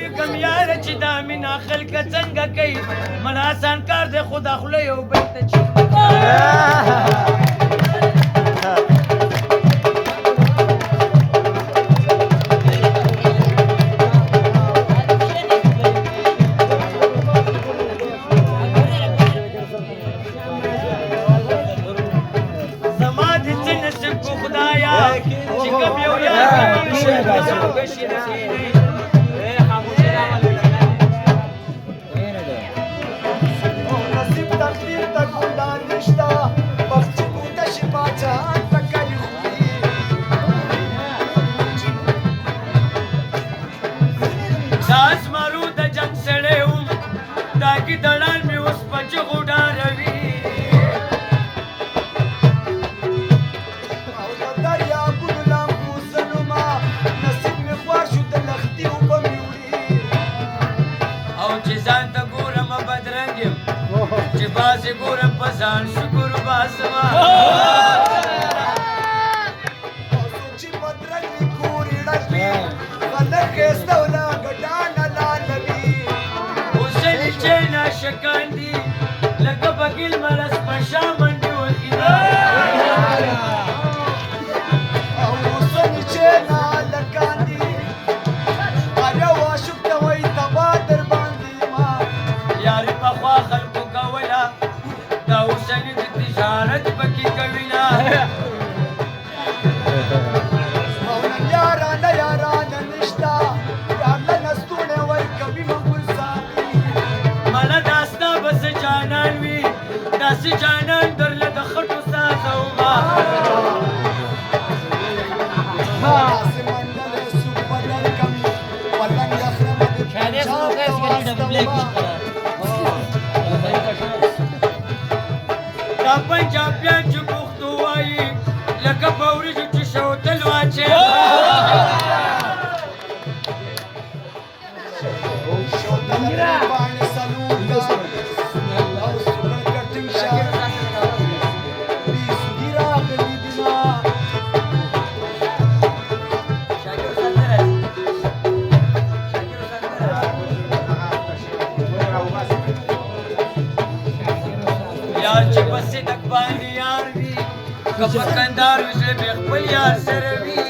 پوهېږم یاره چې دا مینه خلکه څنګه کوي مړه آسان کار دی خو دا خوله یو بل ته چې ځان شکر باسما چې بدرنګ کورې ډکې غلط ښایسته ګډانه لالوي اوسني چې ناشکان دي لکه بګیل مرس په شا منډې وهي او اوسني چې نالکان دي هر یو عاشق ته وایي تبا در باندې ما یارې پخوا خلکو کوله دا اوسني د تجارت پکې کوینه او نن یارانه نشته یارله نستونه وایي کوي مقبول ساتي مړه دا ستا به څه جانان وي داسې جانان درله د خټو سازومه داسې منډلی سوق بدل کم پلنګ یخرمه د دا پنجابیان چې پښتو وایي لکه په وریجو چې شوتل واچوي یار چې په صدق باندې یار وي که په کندهار وي زړه مې خپل یار سره وي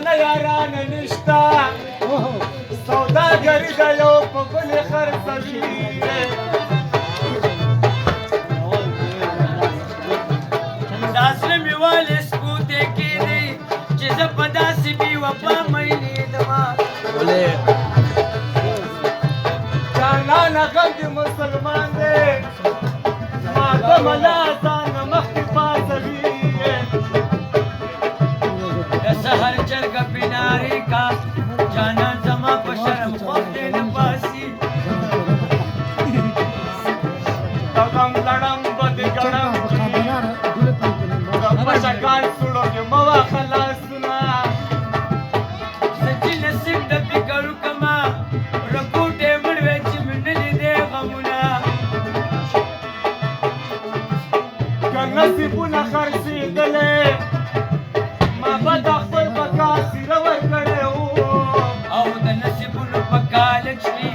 نن یارانه نشته سوداګري ده یو په بلې خرڅوي دا زړه مې والې سکوتې کېدی چې زه په داسې بې وفا میلیدمه جانانه غم دې مسلمان دی ما ته ملا ځان مخکې پاڅوي د سهر چرګه پینارې کا جانان زما په شرم خوب دې نه پاسي غم لړم بد ګړم په شکال سوړو کې موا خلاصونه سچې نصیب د فکر کما رکوټې مړوې چې منلې دې غمونه که نصیبونه خرڅېدلې ما به د خپل بقا سیره ورکړې وو او د نصیبونو په کالج کې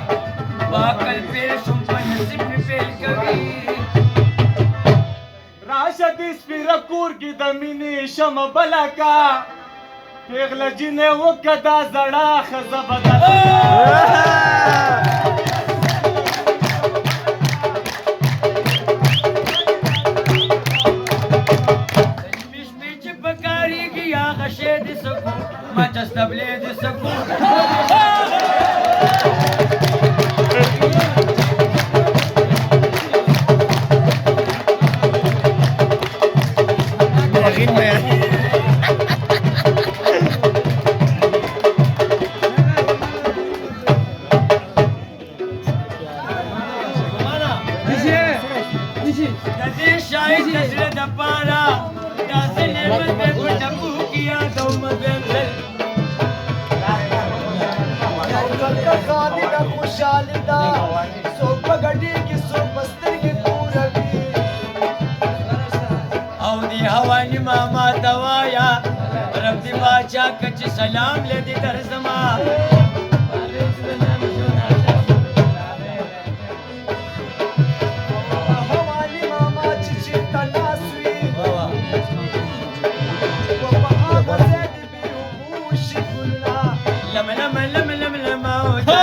باکل پیل شوم په نصیب مې پیل کوي راشه دې سپېره کور کې د مینې شمه بله کا پېغله جینې وکړه دا زړه ښځه بدله شپې چې په کارېږي هغه شی دې سکون ما چستبلې دې سکون خوشحالي ده څوک په ګډېږي څوک په سترګې توروي او دی هوانی ماما دوایا رب دی باچا کچ سلام لدی درزما هوانی ماما چی تناسوی لم لم لم لم لم